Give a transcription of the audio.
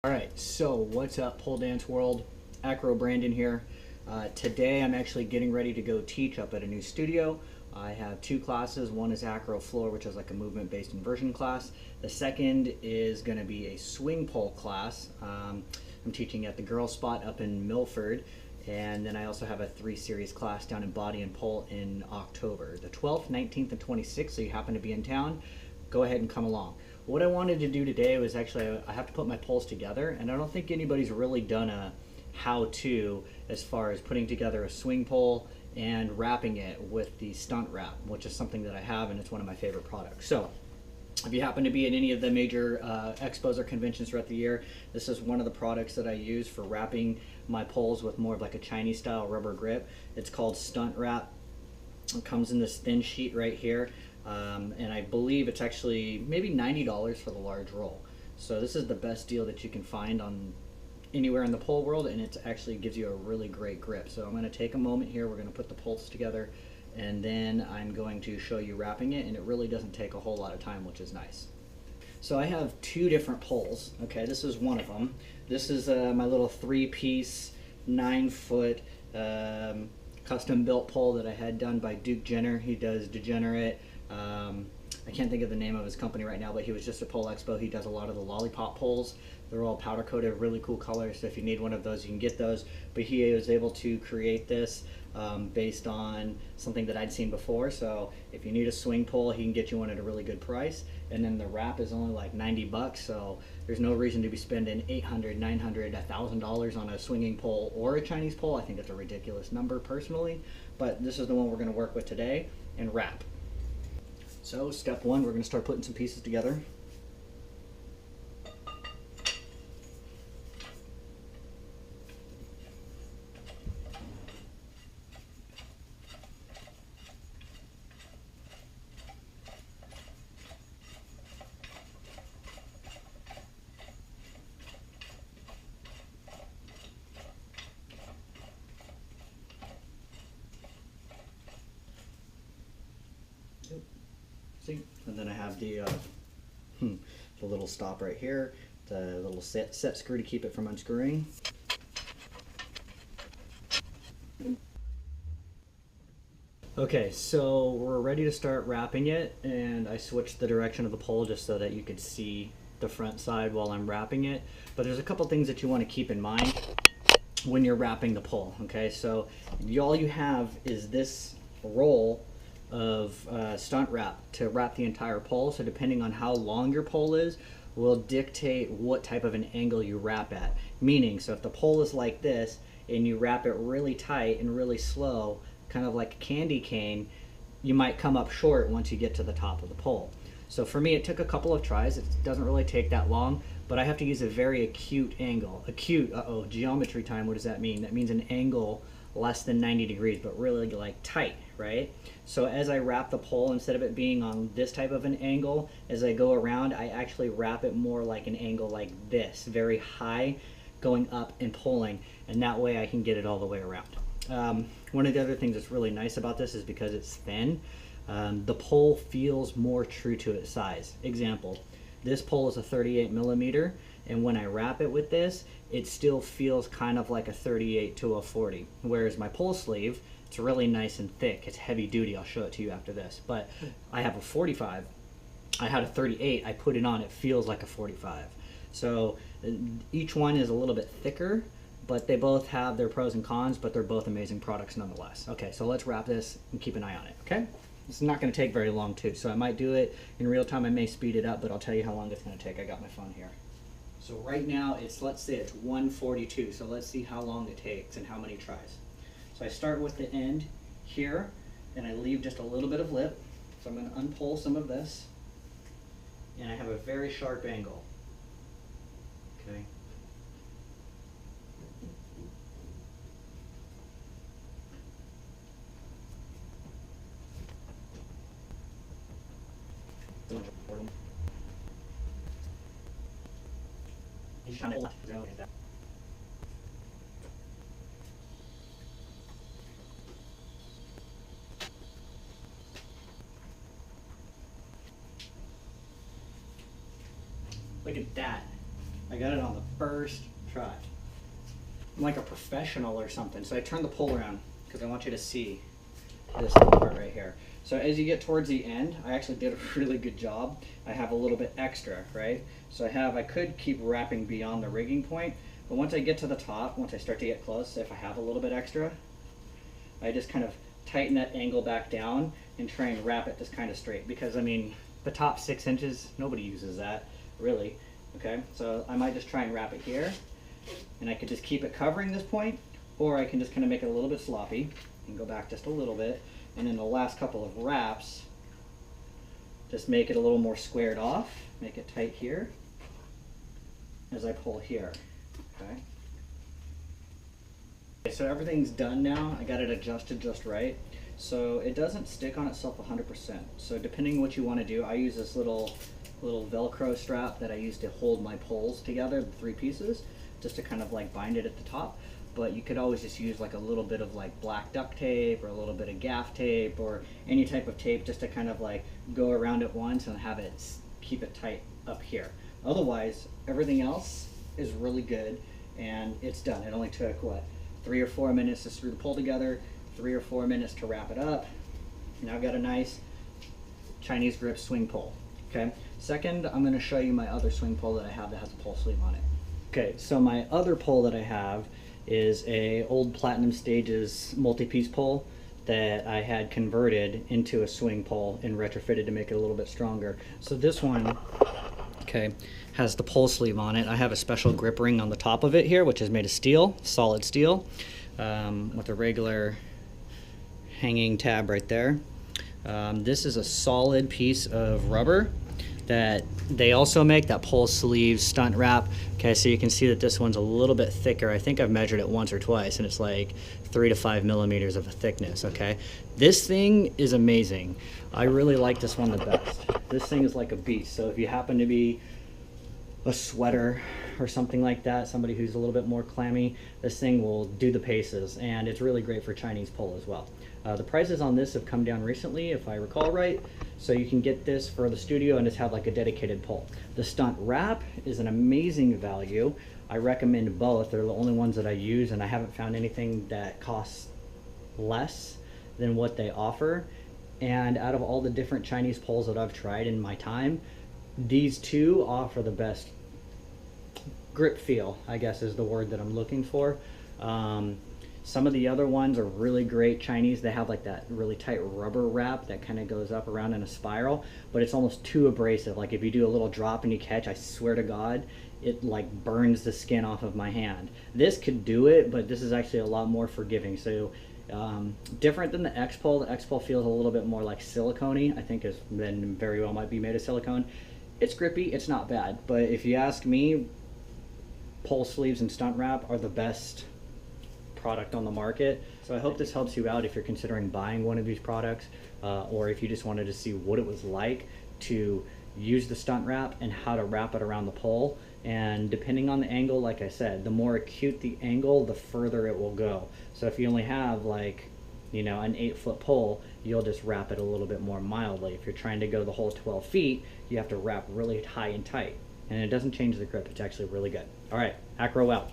All right, so what's up, pole dance world? Acro Brandon here. Today I'm actually getting ready to go teach up at a new studio. I have two classes. One is Acro Floor, which is like a movement-based inversion class. The second is going to be a swing pole class. I'm teaching at the Girl Spot up in Milford. And then I also have a 3-series class down in Body and Pole in October. The 12th, 19th, and 26th, so you happen to be in town, go ahead and come along. What I wanted to do today was actually, I have to put my poles together, and I don't think anybody's really done a how-to as far as putting together a swing pole and wrapping it with the Stunt Wrap, which is something that I have, and it's one of my favorite products. So if you happen to be at any of the major expos or conventions throughout the year, this is one of the products that I use for wrapping my poles with more of like a Chinese style rubber grip. It's called Stunt Wrap. It comes in this thin sheet right here, and I believe it's actually maybe $90 for the large roll. So this is the best deal that you can find on anywhere in the pole world, and it actually gives you a really great grip. So I'm going to take a moment here, we're going to put the poles together, and then I'm going to show you wrapping it, and it really doesn't take a whole lot of time, which is nice. So I have two different poles. Okay, this is one of them. This is my little 3-piece 9-foot custom built pole that I had done by Duke Jenner. He does Degenerate. I can't think of the name of his company right now, but he was just at Pole Expo. He does a lot of the lollipop poles. They're all powder coated, really cool colors. So if you need one of those, you can get those. But he was able to create this based on something that I'd seen before. So if you need a swing pole, he can get you one at a really good price. And then the wrap is only like 90 bucks. So there's no reason to be spending $800, $900, $1,000 on a swinging pole or a Chinese pole. I think that's a ridiculous number personally. But this is the one we're going to work with today and wrap. So step one, we're going to start putting some pieces together. See? And then I have the little stop right here, the little set screw to keep it from unscrewing. Okay, so we're ready to start wrapping it, and I switched the direction of the pole just so that you could see the front side while I'm wrapping it. But there's a couple things that you want to keep in mind when you're wrapping the pole. Okay, so all you have is this roll of Stunt Wrap to wrap the entire pole. So depending on how long your pole is will dictate what type of an angle you wrap at. Meaning, so if the pole is like this and you wrap it really tight and really slow, kind of like a candy cane, you might come up short once you get to the top of the pole. So for me, it took a couple of tries. It doesn't really take that long, but I have to use a very acute angle. Acute, geometry time, what does that mean? That means an angle less than 90 degrees, but really like tight, right? So as I wrap the pole, instead of it being on this type of an angle, as I go around, I actually wrap it more like an angle like this, very high, going up and pulling, and that way I can get it all the way around. One of the other things that's really nice about this is because it's thin, the pole feels more true to its size. Example, this pole is a 38 millimeter, and when I wrap it with this, it still feels kind of like a 38 to a 40. Whereas my pole sleeve, it's really nice and thick. It's heavy duty. I'll show it to you after this. But I have a 45. I had a 38. I put it on. It feels like a 45. So each one is a little bit thicker, but they both have their pros and cons, but they're both amazing products nonetheless. Okay, so let's wrap this and keep an eye on it, okay? It's not going to take very long too, so I might do it in real time. I may speed it up, but I'll tell you how long it's going to take. I got my phone here. So right now, let's say it's 1:42, so let's see how long it takes and how many tries. So I start with the end here, and I leave just a little bit of lip. So I'm going to unpull some of this, and I have a very sharp angle. Okay. Look at that. I got it on the first try. I'm like a professional or something. So I turned the pole around because I want you to see this part right here. So as you get towards the end, I actually did a really good job. I have a little bit extra, right? So I could keep wrapping beyond the rigging point, but once I get to the top, once I start to get close, if I have a little bit extra, I just kind of tighten that angle back down and try and wrap it just kind of straight, because I mean, the top 6 inches, nobody uses that, really, okay? So I might just try and wrap it here, and I could just keep it covering this point, or I can just kind of make it a little bit sloppy and go back just a little bit, and in the last couple of wraps, just make it a little more squared off, make it tight here as I pull here, okay? So everything's done now. I got it adjusted just right. So it doesn't stick on itself 100%. So depending on what you want to do, I use this little Velcro strap that I use to hold my poles together, the 3 pieces, just to kind of like bind it at the top. But you could always just use like a little bit of like black duct tape or a little bit of gaff tape or any type of tape just to kind of like go around it once and have it keep it tight up here. Otherwise, everything else is really good and it's done. It only took what, 3 or 4 minutes to screw the pole together, 3 or 4 minutes to wrap it up. Now I've got a nice Chinese grip swing pole. Okay. Second, I'm going to show you my other swing pole that I have that has a pole sleeve on it. Okay, so my other pole that I have is a old Platinum Stages multi-piece pole that I had converted into a swing pole and retrofitted to make it a little bit stronger. So this one, okay, has the pole sleeve on it. I have a special grip ring on the top of it here, which is made of steel, solid steel, with a regular hanging tab right there. This is a solid piece of rubber that they also make, that pole sleeve Stunt Wrap. Okay, so you can see that this one's a little bit thicker. I think I've measured it once or twice, and it's like 3 to 5 millimeters of a thickness, okay? This thing is amazing. I really like this one the best. This thing is like a beast. So if you happen to be a sweater or something like that, somebody who's a little bit more clammy, this thing will do the paces, and it's really great for Chinese pole as well. The prices on this have come down recently, if I recall right, so you can get this for the studio and just have like a dedicated pole. The Stunt Wrap is an amazing value. I recommend both. They're the only ones that I use, and I haven't found anything that costs less than what they offer. And out of all the different Chinese poles that I've tried in my time, these two offer the best grip feel, I guess is the word that I'm looking for. Some of the other ones are really great Chinese. They have like that really tight rubber wrap that kind of goes up around in a spiral, but it's almost too abrasive. Like if you do a little drop and you catch, I swear to God, it like burns the skin off of my hand. This could do it, but this is actually a lot more forgiving. So different than the X-Pole. The X-Pole feels a little bit more like silicone-y. I think then very well might be made of silicone. It's grippy, it's not bad, but if you ask me, pole sleeves and Stunt Wrap are the best product on the market. So I hope this helps you out if you're considering buying one of these products, or if you just wanted to see what it was like to use the Stunt Wrap and how to wrap it around the pole. And depending on the angle, like I said, the more acute the angle, the further it will go. So if you only have like, you know, an 8-foot pole, you'll just wrap it a little bit more mildly. If you're trying to go the whole 12 feet, you have to wrap really high and tight. And it doesn't change the grip, it's actually really good. All right, Acro out.